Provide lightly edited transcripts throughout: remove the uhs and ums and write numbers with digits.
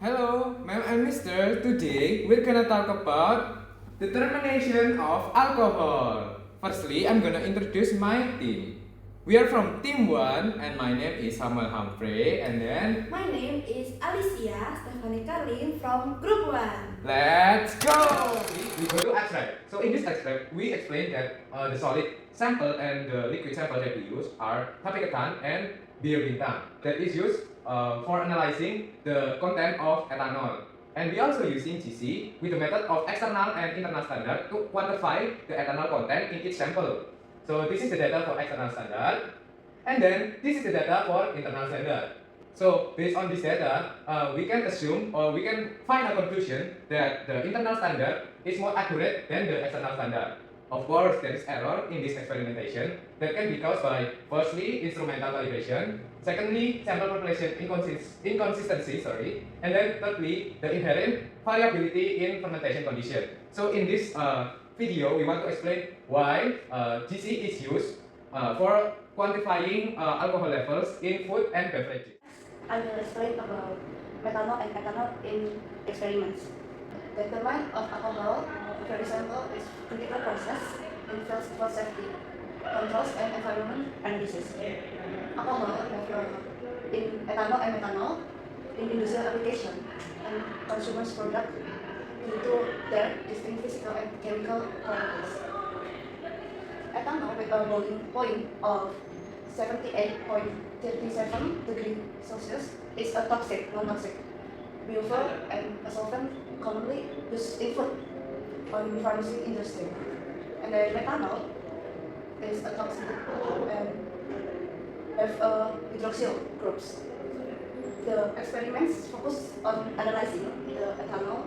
Hello, ma'am and mister. Today we're gonna talk about determination of alcohol. Firstly, I'm gonna introduce my team. We are from Team 1 and my name is Samuel Humphrey and then My name is Alicia Stephanie Carlin from Group 1. let's go! We go to extract. So in this extract, we explain that the solid sample and the liquid sample that we use are tape ketan and bir bintang that is used for analyzing the content of ethanol. And we also using GC with the method of external and internal standard to quantify the ethanol content in each sample. So this is the data for external standard, and then this is the data for internal standard. So based on this data, we can assume or we can find a conclusion that the internal standard is more accurate than the external standard. Of course, there is error in this experimentation that can be caused by firstly instrumental calibration, secondly sample population inconsistency, and then thirdly the inherent variability in fermentation condition. So in this video, we want to explain why GC is used for quantifying alcohol levels in food and beverages. I will explain about methanol and ethanol in experiments. The determination of alcohol, for example, is critical process in fields for safety, controls and environment analysis. Alcohol in ethanol and methanol in industrial application and consumers product due to their distinct physical and chemical properties. Ethanol with a boiling point of 78.37 degrees Celsius is a non-toxic fuel and a solvent commonly used in food or in pharmacy industry. And then methanol is a toxic and have hydroxyl groups. The experiments focus on analyzing the ethanol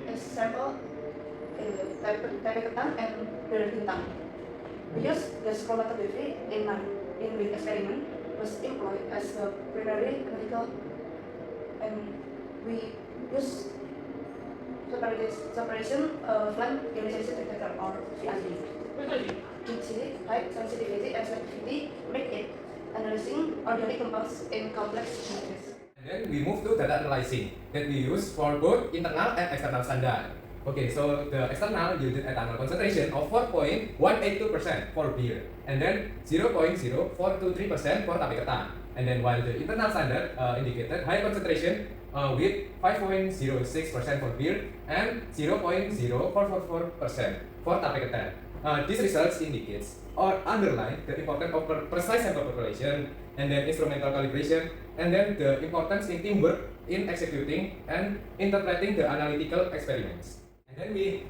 in sample tape ketan and bir bintang. We use gas chromatography in the experiment was employed as a primary analytical, and we use separation flame ionization detector or VID. GC, high sensitivity and selectivity make it analyzing organic compounds in complex chemistries. And then we move to data analyzing that we use for both internal and external standard. Okay, so the external yielded ethanol concentration of 4.182% for beer, and then 0.0423% for tape ketan. And then while the internal standard indicated high concentration with 5.06% for beer and 0.0444% for tape ketan. These results indicates or underline the importance of precise sample population and then instrumental calibration and then the importance in teamwork in executing and interpreting the analytical experiments. And then we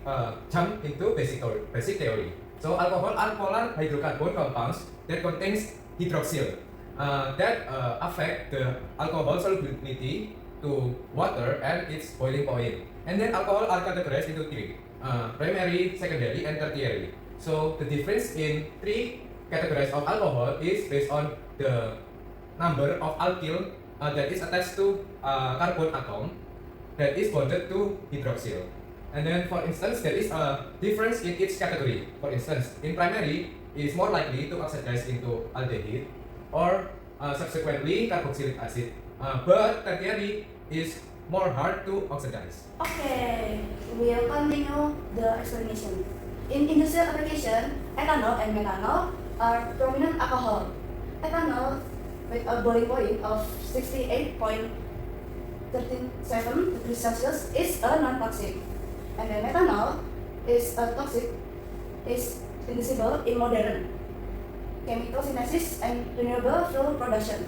jump into basic theory. So alcohol are polar hydrocarbon compounds that contains hydroxyl that affect the alcohol solubility to water and its boiling point. And then alcohol are categorized into three: primary, secondary, and tertiary. So the difference in three categories of alcohol is based on the number of alkyl that is attached to carbon atom that is bonded to hydroxyl. And then for instance, there is a difference in each category. For instance, in primary is more likely to oxidize into aldehyde or subsequently carboxylic acid. But tertiary is more hard to oxidize. Okay, we'll continue the explanation. In industrial application, ethanol and methanol are prominent alcohol. Ethanol with a boiling point of 68.137 degrees Celsius is a non-toxic, and then methanol is a toxic, is invisible in modern chemical synthesis and renewable fuel production.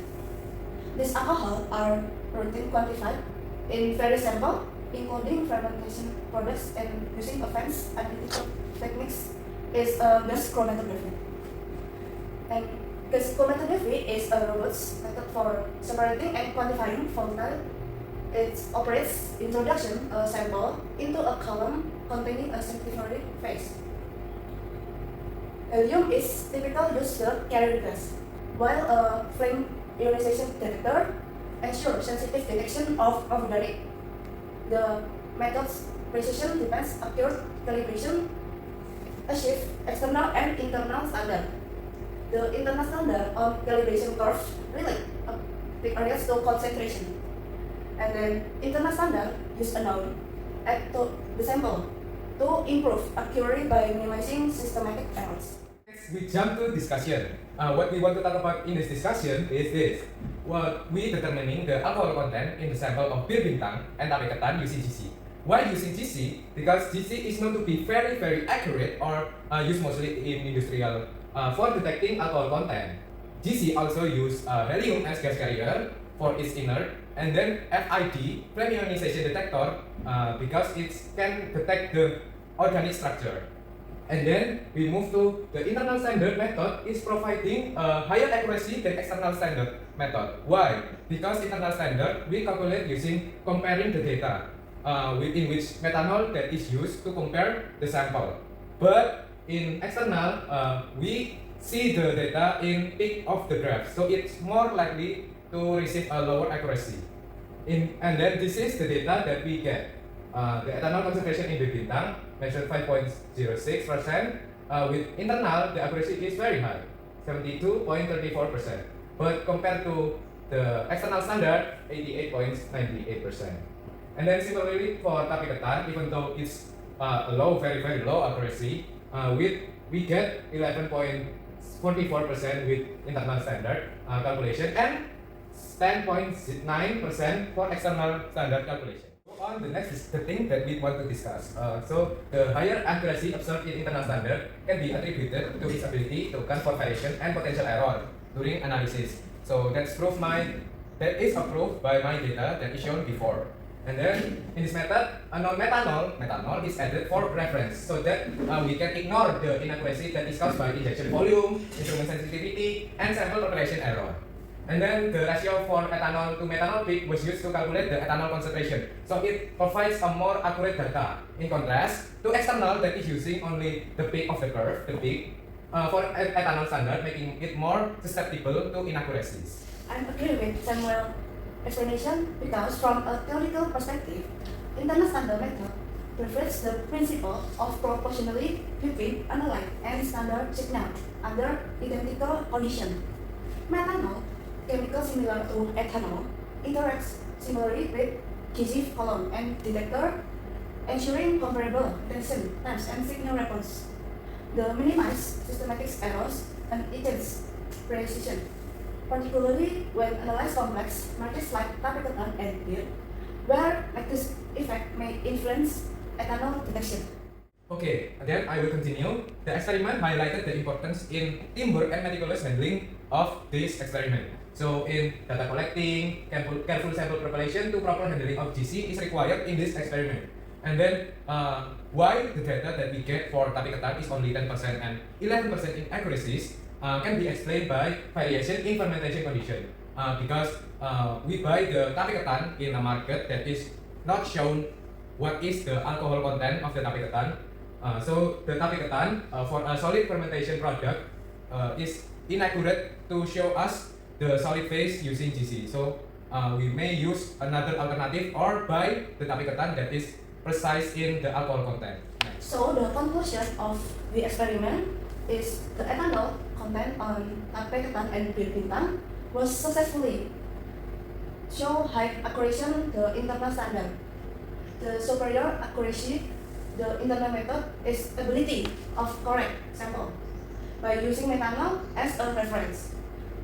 These alcohol are routinely quantified in various samples, including fermentation products, and using advanced analytical techniques is gas chromatography. And gas chromatography is a robust method for separating and quantifying volatile. It operates introduction a sample into a column containing a sanctified phase. Helium is typically used to carry gas, while a flame ionization detector ensures sensitive detection of overbody. The method's precision depends accurate calibration, achieve external and internal standard. The internal standard on calibration curve relate big areas to concentration. And then internal standard use a node add to the sample to improve accuracy by minimizing systematic errors. Next, we jump to discussion. What we want to talk about in this discussion is this. What we determining the alcohol content in the sample of Bir Bintang and Tape Ketan using GC. Why using GC? Because GC is known to be very accurate or used mostly in industrial for detecting alcohol content. GC also use helium as gas carrier for its inert, and then FID, flame ionization detector, because it can detect the organic structure. And then we move to the internal standard method is providing higher accuracy than external standard method. Why? Because internal standard we calculate using comparing the data in which methanol that is used to compare the sample. But in external, we see the data in peak of the graph, so it's more likely to receive a lower accuracy. And then this is the data that we get. The ethanol concentration in Bir Bintang measured 5.06%. With internal, the accuracy is very high, 72.34%. But compared to the external standard, 88.98%. And then similarly for Tape Ketan, even though it's a low, very low accuracy, we get 11.44% with internal standard calculation and 10.9% for external standard calculation. On the next is the thing that we want to discuss. So the higher accuracy observed in internal standard can be attributed to its ability to account for variation and potential error during analysis. So that is approved by my data that is shown before. And then in this method, methanol is added for reference, so that we can ignore the inaccuracy that is caused by injection volume, instrument sensitivity, and sample preparation error. And then the ratio for ethanol to methanol peak was used to calculate the ethanol concentration. So it provides a more accurate data. In contrast to external that is using only the peak of the curve, for ethanol standard, making it more susceptible to inaccuracies. I agree with Samuel's explanation because from a theoretical perspective, internal standard method reflects the principle of proportionality between analyte and standard signal under identical conditions. Methanol, chemical similar to ethanol, interacts similarly with GC column and detector, ensuring comparable attention times and signal response. The minimize systematic errors and intense precision, particularly when analyzed complex markets like Tape Ketan and Bir, where active effect may influence ethanol detection. Okay, then I will continue. The experiment highlighted the importance in teamwork and meticulous handling of this experiment. So in data collecting, careful sample preparation to proper handling of GC is required in this experiment. And then why the data that we get for Tape Ketan is only 10% and 11% in accuracies can be explained by variation in fermentation condition. Because we buy the Tape Ketan in a market that is not shown what is the alcohol content of the Tape Ketan. So the Tape Ketan for a solid fermentation product is inaccurate to show us the solid phase using GC. So we may use another alternative or buy the Tape Ketan that is precise in the alcohol content. So the conclusion of the experiment is the ethanol content on Tape Ketan and Bir Bintang was successfully show high accuracy the internal standard. The superior accuracy the internal method is ability of correct sample by using methanol as a reference.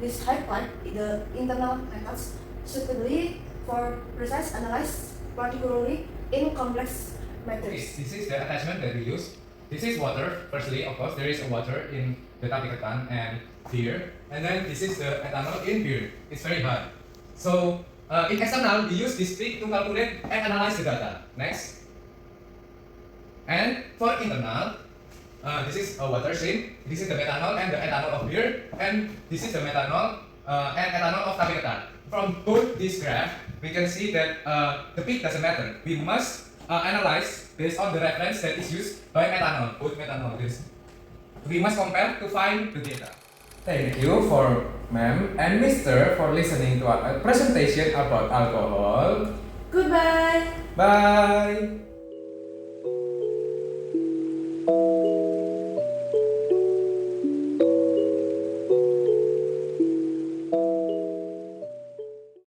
This highlight the internal methods suitably for precise analysis, particularly in complex matters. This is the attachment that we use. This is water. Firstly, of course, there is a water in the Tape Ketan and beer, and then this is the ethanol in beer. It's very hot. So in external, we use this trick to calculate and analyze the data. Next. And for internal, this is a water stream. This is the methanol and the ethanol of beer, and this is the methanol and ethanol of Tape Ketan. From both this graph, we can see that the peak doesn't matter. We must analyze based on the reference that is used by methanol, both methanol. We must compare to find the data. Thank you for ma'am and Mr. for listening to our presentation about alcohol. Goodbye. Bye.